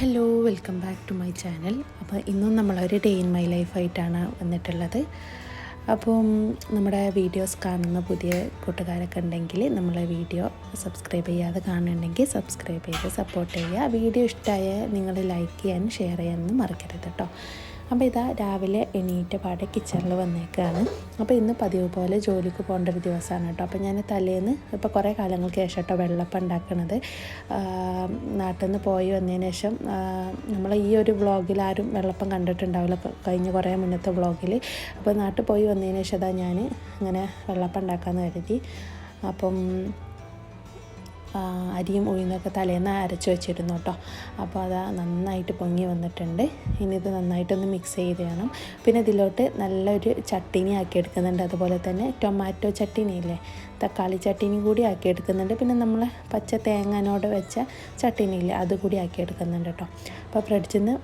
Hello welcome back to my channel. അപ്പോൾ ഇന്നും നമ്മളൊരു ഡേ ഇൻ മൈ ലൈഫായിട്ടാണ് വന്നിട്ടുള്ളത്. അപ്പം നമ്മുടെ വീഡിയോസ് കാണുന്ന പുതിയ കൂട്ടുകാരൊക്കെ ഉണ്ടെങ്കിൽ നമ്മളെ വീഡിയോ സബ്സ്ക്രൈബ് ചെയ്യാതെ കാണുന്നുണ്ടെങ്കിൽ സബ്സ്ക്രൈബ് ചെയ്ത് സപ്പോർട്ട് ചെയ്യുക. വീഡിയോ ഇഷ്ടമായ നിങ്ങൾ ലൈക്ക് ചെയ്യാനും ഷെയർ ചെയ്യാനൊന്നും മറക്കരുത് കേട്ടോ. അപ്പോൾ ഇതാ രാവിലെ എണീറ്റ പാടെ കിച്ചണിൽ വന്നേക്കാണ്. അപ്പോൾ ഇന്ന് പതിവ് പോലെ ജോലിക്ക് പോകേണ്ട ഒരു ദിവസമാണ് കേട്ടോ. അപ്പോൾ ഞാൻ തലേന്ന് ഇപ്പോൾ കുറേ കാലങ്ങൾക്ക് ശേഷം കേട്ടോ വെള്ളപ്പം ഉണ്ടാക്കുന്നത്. നാട്ടിൽ നിന്ന് പോയി വന്നതിന് ശേഷം നമ്മൾ ഈ ഒരു വ്ളോഗിൽ ആരും വെള്ളപ്പം കണ്ടിട്ടുണ്ടാവില്ല, കഴിഞ്ഞ കുറേ മുന്നത്തെ വ്ളോഗിൽ. അപ്പോൾ നാട്ടിൽ പോയി വന്നതിന് ശേഷം അതാ ഞാൻ ഇങ്ങനെ വെള്ളപ്പം ഉണ്ടാക്കാമെന്ന് കരുതി. അപ്പം അരിയും ഉഴുന്നൊക്കെ തലേന്ന് അരച്ച് വെച്ചിരുന്നു കേട്ടോ. അപ്പോൾ അത് നന്നായിട്ട് പൊങ്ങി വന്നിട്ടുണ്ട്. ഇനി ഇത് നന്നായിട്ടൊന്ന് മിക്സ് ചെയ്ത് വേണം. പിന്നെ ഇതിലോട്ട് നല്ലൊരു ചട്ടിനി ആക്കി എടുക്കുന്നുണ്ട്. അതുപോലെ തന്നെ ടൊമാറ്റോ ചട്ടിനി ഇല്ലേ, തക്കാളി ചട്ടിനി കൂടി ആക്കി എടുക്കുന്നുണ്ട്. പിന്നെ നമ്മൾ പച്ച തേങ്ങനോട് വെച്ച ചട്ടിനി ഇല്ലേ, അത് കൂടി ആക്കി എടുക്കുന്നുണ്ട് കേട്ടോ. അപ്പോൾ ഫ്രിഡ്ജിൽ നിന്ന്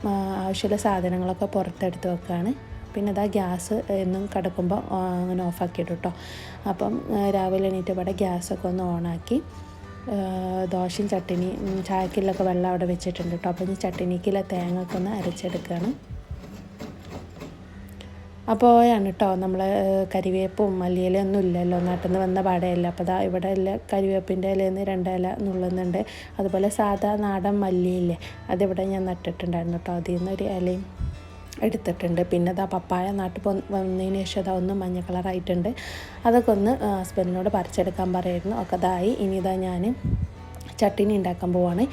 ആവശ്യമുള്ള സാധനങ്ങളൊക്കെ പുറത്തെടുത്ത് വെക്കുകയാണ്. പിന്നെ അതാ ഗ്യാസ് എന്നും കിടക്കുമ്പോൾ അങ്ങനെ ഓഫാക്കിയിട്ടു കേട്ടോ. അപ്പം രാവിലെ എണീറ്റപാടെ ഗ്യാസൊക്കെ ഒന്ന് ഓണാക്കി ദോശയും ചട്ടിനി ചായക്കിലൊക്കെ വെള്ളം അവിടെ വെച്ചിട്ടുണ്ട് കേട്ടോ. അപ്പോൾ ഈ ചട്ടിനിക്കുള്ള തേങ്ങയൊക്കെ ഒന്ന് അരച്ചെടുക്കുകയാണ്. അപ്പോഴാണ് കേട്ടോ നമ്മൾ കരിവേപ്പും മല്ലിയിലൊന്നും ഇല്ലല്ലോ, നാട്ടിൽ നിന്ന് വന്ന പാടയല്ല. അപ്പോൾ അതാ ഇവിടെ എല്ലാം കരിവേപ്പിൻ്റെ ഇലയിൽ നിന്ന് 2 ഇല നുള്ളുന്നുണ്ട്. അതുപോലെ സാധാ നാടൻ മല്ലിയില്ലേ, അതിവിടെ ഞാൻ നട്ടിട്ടുണ്ടായിരുന്നു കേട്ടോ. അതിൽ നിന്നൊരു ഇലയും എടുത്തിട്ടുണ്ട്. പിന്നെ അതാ പപ്പായ നാട്ടിൽ വന്നതിന് ശേഷം അതാ ഒന്ന് മഞ്ഞ കളറായിട്ടുണ്ട്. അതൊക്കെ ഒന്ന് ഹസ്ബൻഡിനോട് പറിച്ചെടുക്കാൻ പറയായിരുന്നു. ഒക്കെ അതായി. ഇനി ഇതാ ഞാൻ ചട്ടിനി ഉണ്ടാക്കാൻ പോവാണ്.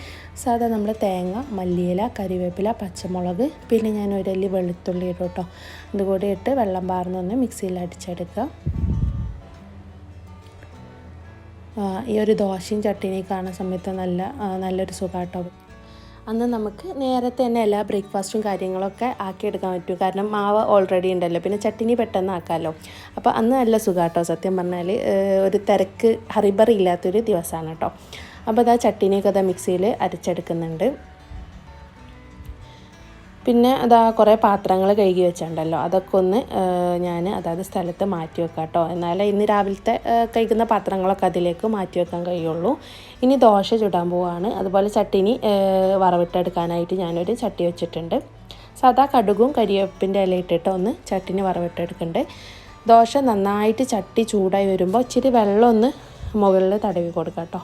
സാധാ നമ്മൾ തേങ്ങ, മല്ലിയില, കരിവേപ്പില, പച്ചമുളക്, പിന്നെ ഞാൻ ഒരല്ലി വെളുത്തുള്ളി ഇടും കേട്ടോ. ഇതുകൂടി ഇട്ട് വെള്ളം പാർന്നൊന്ന് മിക്സിയിൽ അടിച്ചെടുക്കുക. ഈ ഒരു ദോശയും ചട്ടിനി കാണുന്ന സമയത്ത് നല്ലൊരു സുഖാട്ടോ. അന്ന് നമുക്ക് നേരത്തെ തന്നെ എല്ലാ ബ്രേക്ക്ഫാസ്റ്റും കാര്യങ്ങളൊക്കെ ആക്കിയെടുക്കാൻ പറ്റും. കാരണം മാവ് ഓൾറെഡി ഉണ്ടല്ലോ, പിന്നെ ചട്ടിനി പെട്ടെന്ന് ആക്കാമല്ലോ. അപ്പോൾ അന്ന് നല്ല സുഖാട്ടോ. സത്യം പറഞ്ഞാൽ ഒരു തിരക്ക് ഹറിബറി ഇല്ലാത്തൊരു ദിവസമാണ് കേട്ടോ. അപ്പോൾ അതാ ചട്ടിനിയൊക്കെ അതാ മിക്സിയിൽ അരച്ചെടുക്കുന്നുണ്ട്. പിന്നെ അതാ കുറേ പാത്രങ്ങൾ കഴുകി വെച്ചിട്ടുണ്ടല്ലോ, അതൊക്കെ ഒന്ന് ഞാൻ അതായത് സ്ഥലത്ത് മാറ്റി വെക്കാം കേട്ടോ. എന്നാലേ ഇന്ന് രാവിലത്തെ കഴിക്കുന്ന പാത്രങ്ങളൊക്കെ അതിലേക്ക് മാറ്റി വെക്കാൻ കഴിയുള്ളൂ. ഇനി ദോശ ചുടാൻ പോവാണ്. അതുപോലെ ചട്ടിനി വറവിട്ടെടുക്കാനായിട്ട് ഞാനൊരു ചട്ടി വെച്ചിട്ടുണ്ട്. സാധാ കടുകും കരിവേപ്പിൻ്റെ ഇല ഇട്ടിട്ട് ഒന്ന് ചട്ടിനി വറവിട്ടെടുക്കുന്നുണ്ട്. ദോശ നന്നായിട്ട് ചട്ടി ചൂടായി വരുമ്പോൾ ഇച്ചിരി വെള്ളം ഒന്ന് മുകളിൽ തടവി കൊടുക്കാം കേട്ടോ.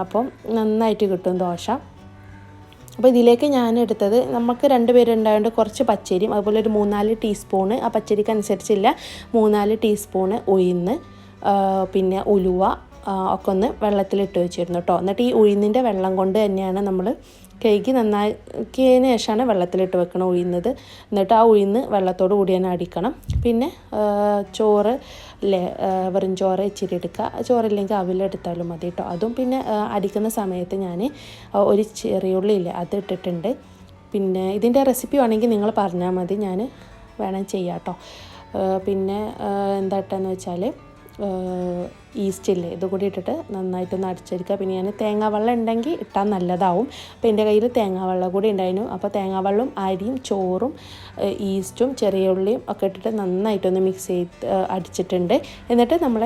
അപ്പം നന്നായിട്ട് കിട്ടും ദോശ. അപ്പോൾ ഇതിലേക്ക് ഞാൻ എടുത്തത്, നമുക്ക് 2 പേരുണ്ടായതുകൊണ്ട് കുറച്ച് പച്ചരിയും അതുപോലെ ഒരു 3-4 ടീസ്പൂണ്, ആ പച്ചരിക്ക് അനുസരിച്ചില്ല 3-4 ടീസ്പൂണ് ഉഴുന്ന്, പിന്നെ ഉലുവ ഒക്കെ ഒന്ന് വെള്ളത്തിലിട്ട് വെച്ചിരുന്നു കേട്ടോ. എന്നിട്ട് ഈ ഉഴുന്നിൻ്റെ വെള്ളം കൊണ്ട് തന്നെയാണ് നമ്മൾ കഴുകി നന്നാക്കിയതിന് ശേഷമാണ് വെള്ളത്തിലിട്ട് വെക്കണം ഉഴുന്നത്. എന്നിട്ട് ആ ഉഴുന്ന് വെള്ളത്തോട് കൂടി തന്നെ അടിക്കണം. പിന്നെ ചോറ് അല്ലേ, വെറും ചോറ് ഇച്ചിരി എടുക്കുക. ചോറില്ലെങ്കിൽ അവിലെടുത്താലും മതി കേട്ടോ. അതും പിന്നെ അടിക്കുന്ന സമയത്ത് ഞാൻ ഒരു ചെറിയുള്ളി ഇല്ലേ, അത് ഇട്ടിട്ടുണ്ട്. പിന്നെ ഇതിൻ്റെ റെസിപ്പി വേണമെങ്കിൽ നിങ്ങൾ പറഞ്ഞാൽ മതി, ഞാൻ വേണം ചെയ്യാം കേട്ടോ. പിന്നെ എന്താ ഇട്ടെന്ന് വെച്ചാൽ ഈസ്റ്റില്ലേ, ഇത് കൂടി ഇട്ടിട്ട് നന്നായിട്ടൊന്ന് അടിച്ചെടുക്കുക. പിന്നെ ഞാൻ തേങ്ങാവെള്ളം ഉണ്ടെങ്കിൽ ഇട്ടാൽ നല്ലതാവും. അപ്പോൾ എൻ്റെ കയ്യിൽ തേങ്ങാവെള്ളം കൂടി ഉണ്ടായിരുന്നു. അപ്പോൾ തേങ്ങാവെള്ളം, അരിയും ചോറും ഈസ്റ്റും ചെറിയ ഉള്ളിയും ഒക്കെ ഇട്ടിട്ട് നന്നായിട്ടൊന്ന് മിക്സ് ചെയ്ത് അടിച്ചിട്ടുണ്ട്. എന്നിട്ട് നമ്മൾ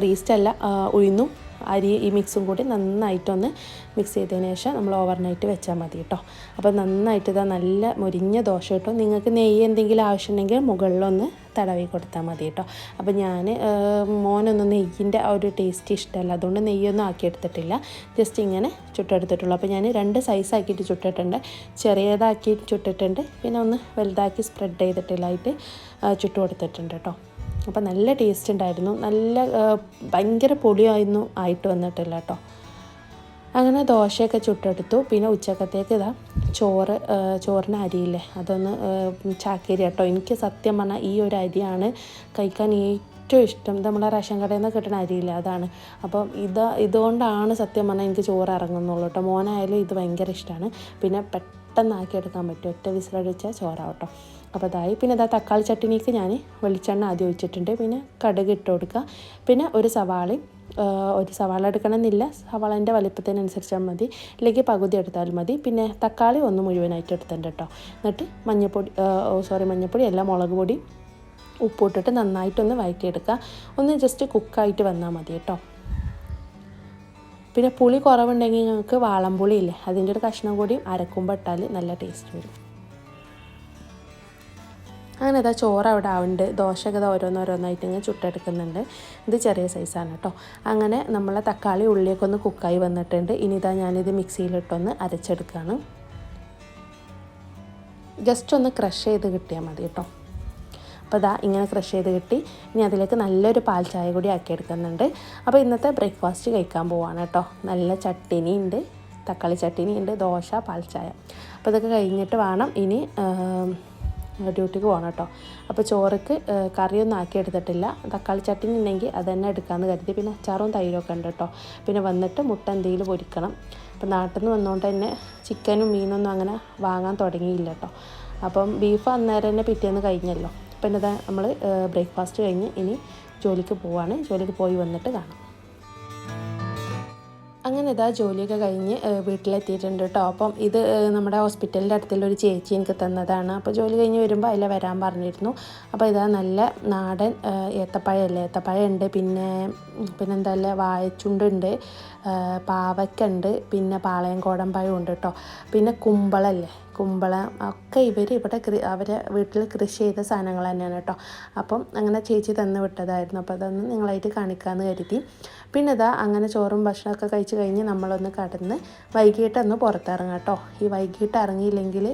ഈസ്റ്റല്ല ഉഴുന്നും അരി ഈ മിക്സും കൂടി നന്നായിട്ടൊന്ന് മിക്സ് ചെയ്തതിന് ശേഷം നമ്മൾ ഓവർനൈറ്റ് വെച്ചാൽ മതി കേട്ടോ. അപ്പോൾ നന്നായിട്ട് ഇതാ നല്ല മുരിഞ്ഞ ദോശ കിട്ടും. നിങ്ങൾക്ക് നെയ്യ് എന്തെങ്കിലും ആവശ്യമുണ്ടെങ്കിൽ മുകളിലൊന്ന് തടവി കൊടുത്താൽ മതി കേട്ടോ. അപ്പോൾ ഞാൻ മോനൊന്നും നെയ്യിൻ്റെ ആ ഒരു ടേസ്റ്റ് ഇഷ്ടമല്ല, അതുകൊണ്ട് നെയ്യൊന്നും ആക്കിയെടുത്തിട്ടില്ല, ജസ്റ്റ് ഇങ്ങനെ ചുട്ടെടുത്തിട്ടുള്ളൂ. അപ്പോൾ ഞാൻ 2 സൈസാക്കിയിട്ട് ചുട്ടിട്ടുണ്ട്. ചെറിയതാക്കി ചുട്ടിട്ടുണ്ട്, പിന്നെ ഒന്ന് വലുതാക്കി സ്പ്രെഡ് ചെയ്തിട്ടില്ലായിട്ട് ചുട്ട് കൊടുത്തിട്ടുണ്ട് കേട്ടോ. അപ്പോൾ നല്ല ടേസ്റ്റ് ഉണ്ടായിരുന്നു. ഭയങ്കര പൊടിയൊന്നും ആയിട്ട് വന്നിട്ടില്ല കേട്ടോ. അങ്ങനെ ദോശയൊക്കെ ചുട്ടെടുത്തു. പിന്നെ ഉച്ചക്കത്തേക്ക് ഇതാ ചോറിന് അരിയില്ലേ, അതൊന്ന് ചാക്കേരി കേട്ടോ. എനിക്ക് സത്യം പറഞ്ഞാൽ ഈ ഒരു അരിയാണ് കഴിക്കാൻ ഏറ്റവും ഇഷ്ടം. ഇത് നമ്മളെ റേഷൻ കടയിൽ നിന്ന് കിട്ടുന്ന അരിയില്ല, അതാണ്. അപ്പം ഇതുകൊണ്ടാണ് സത്യം പറഞ്ഞാൽ എനിക്ക് ചോറ് ഇറങ്ങുന്നുള്ളൂ കേട്ടോ. മോനായാലും ഇത് ഭയങ്കര ഇഷ്ടമാണ്. പിന്നെ പെട്ടെന്നാക്കി എടുക്കാൻ പറ്റും, ഒറ്റ വിസിലടിച്ചാൽ ചോറാവട്ടോ. അപ്പോൾ അതായി. പിന്നെ ഇതാ തക്കാളി ചട്ടിനിക്ക് ഞാൻ വെളിച്ചെണ്ണ ആദ്യം ഒഴിച്ചിട്ടുണ്ട്. പിന്നെ കടുക് ഇട്ട് കൊടുക്കുക. പിന്നെ ഒരു സവാള എടുക്കണമെന്നില്ല, സവാളൻ്റെ വലിപ്പത്തിനനുസരിച്ചാൽ മതി, അല്ലെങ്കിൽ പകുതി എടുത്താലും മതി. പിന്നെ തക്കാളി ഒന്ന് മുഴുവനായിട്ട് എടുത്തിട്ടുണ്ട് കേട്ടോ. എന്നിട്ട് മഞ്ഞൾപ്പൊടി അല്ല, മുളക് പൊടി, ഉപ്പിട്ടിട്ട് നന്നായിട്ടൊന്ന് വഴറ്റിയെടുക്കുക. ഒന്ന് ജസ്റ്റ് കുക്കായിട്ട് വന്നാൽ മതി കേട്ടോ. പിന്നെ പുളി കുറവുണ്ടെങ്കിൽ നിങ്ങൾക്ക് വാളംപുളി ഇല്ലേ, അതിൻ്റെ ഒരു കഷ്ണം കൂടി അരക്കുമ്പോൾ ഇട്ടാൽ നല്ല ടേസ്റ്റ് വരും. അങ്ങനെ ഇതാ ചോറ് അവിടെ ആവുന്നുണ്ട്. ദോശയൊക്കെ ഓരോന്നോരോന്നായിട്ട് ഇങ്ങനെ ചുട്ടെടുക്കുന്നുണ്ട്. ഇത് ചെറിയ സൈസാണ് കേട്ടോ. അങ്ങനെ നമ്മളെ തക്കാളി ഉള്ളിയൊക്കെ ഒന്ന് കുക്കായി വന്നിട്ടുണ്ട്. ഇനി ഇതാ ഞാനിത് മിക്സിയിലിട്ടൊന്ന് അരച്ചെടുക്കുകയാണ്. ജസ്റ്റ് ഒന്ന് ക്രഷ് ചെയ്ത് കിട്ടിയാൽ മതി കേട്ടോ. അപ്പോൾ ഇതാ ഇങ്ങനെ ക്രഷ് ചെയ്ത് കിട്ടി. ഇനി അതിലേക്ക് നല്ലൊരു പാൽ ചായ കൂടി ആക്കിയെടുക്കുന്നുണ്ട്. അപ്പോൾ ഇന്നത്തെ ബ്രേക്ക്ഫാസ്റ്റ് കഴിക്കാൻ പോവാണ് കേട്ടോ. നല്ല ചട്ടിനി ഉണ്ട്, തക്കാളി ചട്ടിനി ഉണ്ട്, ദോശ, പാൽ ചായ. അപ്പോൾ ഇതൊക്കെ കഴിഞ്ഞിട്ട് വേണം ഇനി ഡ്യൂട്ടിക്ക് പോകണം കേട്ടോ. അപ്പോൾ ചോറക്ക് കറിയൊന്നും ആക്കി എടുത്തിട്ടില്ല. തക്കാളി ചട്ടിനി ഉണ്ടെങ്കിൽ അത് തന്നെ എടുക്കാമെന്ന് കരുതി. പിന്നെ അച്ചാറും തൈരൊക്കെ ഉണ്ട് കേട്ടോ. പിന്നെ വന്നിട്ട് മുട്ട എന്തെങ്കിലും പൊരിക്കണം. അപ്പോൾ നാട്ടിൽ നിന്ന് വന്നുകൊണ്ട് തന്നെ ചിക്കനും മീനൊന്നും അങ്ങനെ വാങ്ങാൻ തുടങ്ങിയില്ല കേട്ടോ. അപ്പം ബീഫ് അന്നേരം തന്നെ പിറ്റേന്ന് കഴിഞ്ഞല്ലോ. പിന്നെ ഇതാ നമ്മൾ ബ്രേക്ക്ഫാസ്റ്റ് കഴിഞ്ഞ് ഇനി ജോലിക്ക് പോവാണ്. ജോലിക്ക് പോയി വന്നിട്ട് കാണാം. അങ്ങനെ ഇതാ ജോലിയൊക്കെ കഴിഞ്ഞ് വീട്ടിലെത്തിയിട്ടുണ്ട് കേട്ടോ. അപ്പം ഇത് നമ്മുടെ ഹോസ്പിറ്റലിൻ്റെ അടുത്തുള്ളൊരു ചേച്ചി എനിക്ക് തന്നതാണ്. അപ്പോൾ ജോലി കഴിഞ്ഞ് വരുമ്പോൾ അതിൽ വരാൻ പറഞ്ഞിരുന്നു. അപ്പോൾ ഇതാ നല്ല നാടൻ ഏത്തപ്പഴമല്ലേ, ഏത്തപ്പഴം ഉണ്ട്, പിന്നെന്താ വാഴച്ചുണ്ടുണ്ട്, പാവയ്ക്കുണ്ട്, പിന്നെ പാളയംകോടൻ പഴം ഉണ്ട് കേട്ടോ. പിന്നെ കുമ്പളല്ലേ, കുമ്പളം ഒക്കെ ഇവർ ഇവിടെ അവരെ വീട്ടിൽ കൃഷി ചെയ്ത സാധനങ്ങൾ തന്നെയാണ് കേട്ടോ. അപ്പം അങ്ങനെ ചേച്ചി തന്ന് വിട്ടതായിരുന്നു. അപ്പോൾ അതൊന്ന് നിങ്ങളായിട്ട് കാണിക്കാമെന്ന് കരുതി. പിന്നെ ഇതാ അങ്ങനെ ചോറും ഭക്ഷണമൊക്കെ കഴിച്ച് കഴിഞ്ഞ് നമ്മളൊന്ന് കടന്ന് വൈകിട്ടൊന്ന് പുറത്തിറങ്ങാം കേട്ടോ. ഈ വൈകിട്ട് ഇറങ്ങിയില്ലെങ്കിൽ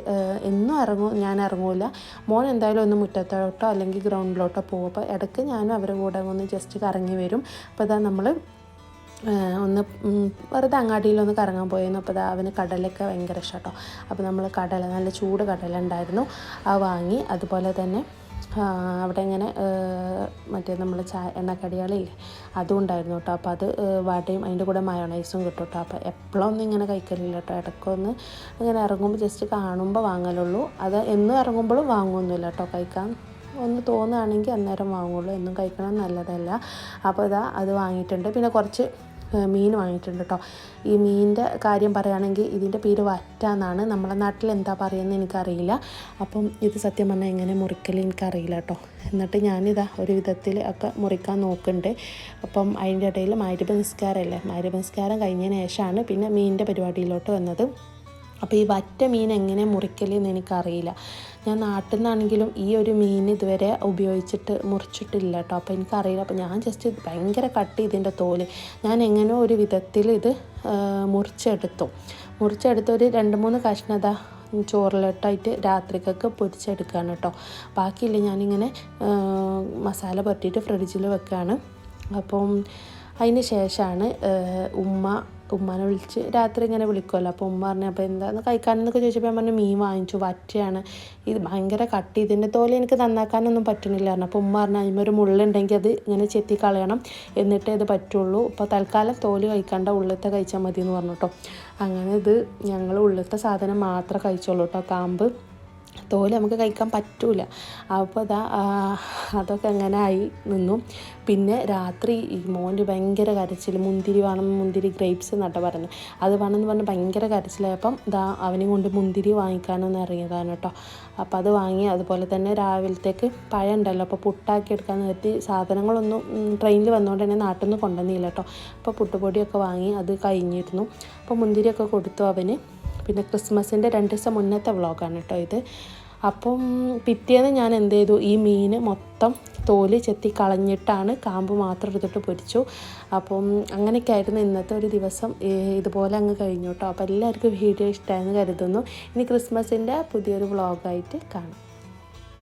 എന്നും ഞാൻ ഇറങ്ങൂല. മോൻ എന്തായാലും ഒന്ന് മുറ്റത്തോട്ടോ അല്ലെങ്കിൽ ഗ്രൗണ്ടിലോട്ടോ പോകും. അപ്പോൾ ഇടയ്ക്ക് ഞാനും അവരുടെ കൂടെ ഒന്ന് ജസ്റ്റ് കറങ്ങി വരും. അപ്പോൾ ഇതാ നമ്മൾ ഒന്ന് വെറുതെ അങ്ങാടിയിലൊന്ന് കറങ്ങാൻ പോയിരുന്നു. അപ്പോൾ അവന് കടലൊക്കെ ഭയങ്കര ഇഷ്ടം കേട്ടോ. അപ്പോൾ നമ്മൾ കടല, നല്ല ചൂട് കടല ഉണ്ടായിരുന്നു, അത് വാങ്ങി. അതുപോലെ തന്നെ അവിടെ ഇങ്ങനെ മറ്റേ നമ്മൾ എണ്ണക്കടികളില്ലേ അതും ഉണ്ടായിരുന്നു കേട്ടോ. അപ്പോൾ അത് വടയും അതിൻ്റെ കൂടെ മയോണൈസും കിട്ടും കേട്ടോ. അപ്പോൾ എപ്പോഴൊന്നും ഇങ്ങനെ കഴിക്കലില്ല കേട്ടോ. ഇടയ്ക്കൊന്ന് ഇങ്ങനെ ഇറങ്ങുമ്പോൾ ജസ്റ്റ് കാണുമ്പോൾ വാങ്ങലുള്ളൂ. അത് എന്നും ഇറങ്ങുമ്പോഴും വാങ്ങുമൊന്നുമില്ല കേട്ടോ. കഴിക്കാൻ ഒന്ന് തോന്നുകയാണെങ്കിൽ അന്നേരം വാങ്ങുള്ളൂ. എന്നും കഴിക്കണം നല്ലതല്ല. അപ്പോൾ അത് വാങ്ങിയിട്ടുണ്ട്. പിന്നെ കുറച്ച് മീൻ വാങ്ങിയിട്ടുണ്ട് കേട്ടോ. ഈ മീനിൻ്റെ കാര്യം പറയുകയാണെങ്കിൽ ഇതിൻ്റെ പേര് വറ്റാന്നാണ്. നമ്മളെ നാട്ടിൽ എന്താ പറയുന്നത് എനിക്കറിയില്ല. അപ്പം ഇത് സത്യം പറഞ്ഞാൽ എങ്ങനെ മുറിക്കൽ എനിക്കറിയില്ല കേട്ടോ. എന്നിട്ട് ഞാനിതാ ഒരു വിധത്തിൽ ഒക്കെ മുറിക്കാൻ നോക്കുന്നുണ്ട്. അപ്പം അതിൻ്റെ ഇടയിൽ മഗ്‌രിബ് നിസ്കാരം കഴിഞ്ഞതിന് ശേഷമാണ് പിന്നെ മീനിൻ്റെ പരിപാടിയിലോട്ട് വന്നത്. അപ്പോൾ ഈ വറ്റ മീൻ എങ്ങനെ മുറിക്കലെന്ന് എനിക്കറിയില്ല. ഞാൻ നാട്ടിൽ നിന്നാണെങ്കിലും ഈ ഒരു മീൻ ഇതുവരെ മുറിച്ചിട്ടില്ല കേട്ടോ. അപ്പോൾ എനിക്കറിയില്ല. അപ്പോൾ ഞാൻ ജസ്റ്റ് ഭയങ്കര കട്ട് ഇതിൻ്റെ തോല് ഞാൻ എങ്ങനെയോ ഒരു വിധത്തിൽ ഇത് മുറിച്ചെടുത്തു ഒരു 2-3 കഷ്ണത ചോറിലിട്ടായിട്ട് രാത്രിക്കൊക്കെ പൊരിച്ചെടുക്കുകയാണ് കേട്ടോ. ബാക്കിയില്ല ഞാനിങ്ങനെ മസാല പുരട്ടിയിട്ട് ഫ്രിഡ്ജിൽ വെക്കുകയാണ്. അപ്പം അതിന് ശേഷമാണ് ഉമ്മാനെ വിളിച്ച് രാത്രി ഇങ്ങനെ വിളിക്കുമല്ലോ. അപ്പോൾ ഉമ്മ പറഞ്ഞു അപ്പോൾ എന്താണെന്ന് കഴിക്കാനെന്നൊക്കെ ചോദിച്ചപ്പോൾ ഞാൻ പറഞ്ഞു മീൻ വാങ്ങിച്ചു, വറ്റയാണ്, ഇത് ഭയങ്കര കട്ടി, ഇതിൻ്റെ തോല് എനിക്ക് നന്നാക്കാനൊന്നും പറ്റുന്നില്ല പറഞ്ഞു. അപ്പോൾ ഉമ്മ പറഞ്ഞു അതിന്മേൽ ഒരു മുള്ളുണ്ടെങ്കിൽ അത് ഇങ്ങനെ ചെത്തി കളയണം, എന്നിട്ടേ അത് പറ്റുള്ളൂ, ഇപ്പോൾ തൽക്കാലം തോല് കഴിക്കാണ്ട ഉള്ളിലത്തെ കഴിച്ചാൽ മതി എന്ന് പറഞ്ഞു കേട്ടോ. അങ്ങനെ ഇത് ഞങ്ങൾ ഉള്ളിലത്തെ സാധനം മാത്രമേ കഴിച്ചുള്ളൂ കേട്ടോ. കാമ്പ് തോല് നമുക്ക് കഴിക്കാൻ പറ്റൂല. അപ്പോൾ അതൊക്കെ അങ്ങനെ ആയി നിന്നു. പിന്നെ രാത്രി ഈ മോൻ്റെ ഭയങ്കര കരച്ചിൽ, മുന്തിരി വേണം, മുന്തിരി ഗ്രേപ്സ് എന്നട്ടോ പറഞ്ഞു. അത് വേണമെന്ന് പറഞ്ഞ് ഭയങ്കര കരച്ചിലായപ്പം അവനെയും കൊണ്ട് മുന്തിരി വാങ്ങിക്കാനൊന്ന് ഇറങ്ങിയതാണ് കേട്ടോ. അപ്പോൾ അത് വാങ്ങി. അതുപോലെ തന്നെ രാവിലത്തേക്ക് പഴം ഉണ്ടല്ലോ, അപ്പോൾ പുട്ടാക്കി എടുക്കാൻ നിർത്തി. സാധനങ്ങളൊന്നും ട്രെയിനിൽ വന്നുകൊണ്ട് തന്നെ നാട്ടിൽ നിന്ന് കൊണ്ടുവന്നില്ല കേട്ടോ. അപ്പോൾ പുട്ടുപൊടിയൊക്കെ വാങ്ങി, അത് കഴിഞ്ഞിരുന്നു. അപ്പോൾ മുന്തിരിയൊക്കെ കൊടുത്തു അവന്. പിന്നെ ക്രിസ്മസിൻ്റെ 2 ദിവസം മുന്നത്തെ വ്ളോഗാണ് കേട്ടോ ഇത്. അപ്പം പിറ്റേന്ന് ഞാൻ എന്ത് ചെയ്തു, ഈ മീൻ മൊത്തം തോല് ചെത്തി കളഞ്ഞിട്ടാണ് കാമ്പ് മാത്രം എടുത്തിട്ട് പൊരിച്ചു. അപ്പം അങ്ങനെയൊക്കെ ആയിരുന്നു ഇന്നത്തെ ഒരു ദിവസം. ഇതുപോലെ അങ്ങ് കഴിഞ്ഞു കേട്ടോ. അപ്പോൾ എല്ലാവർക്കും വീഡിയോ ഇഷ്ടമായെന്ന് കരുതുന്നു. ഇനി ക്രിസ്മസിൻ്റെ പുതിയൊരു വ്ളോഗായിട്ട് കാണാം.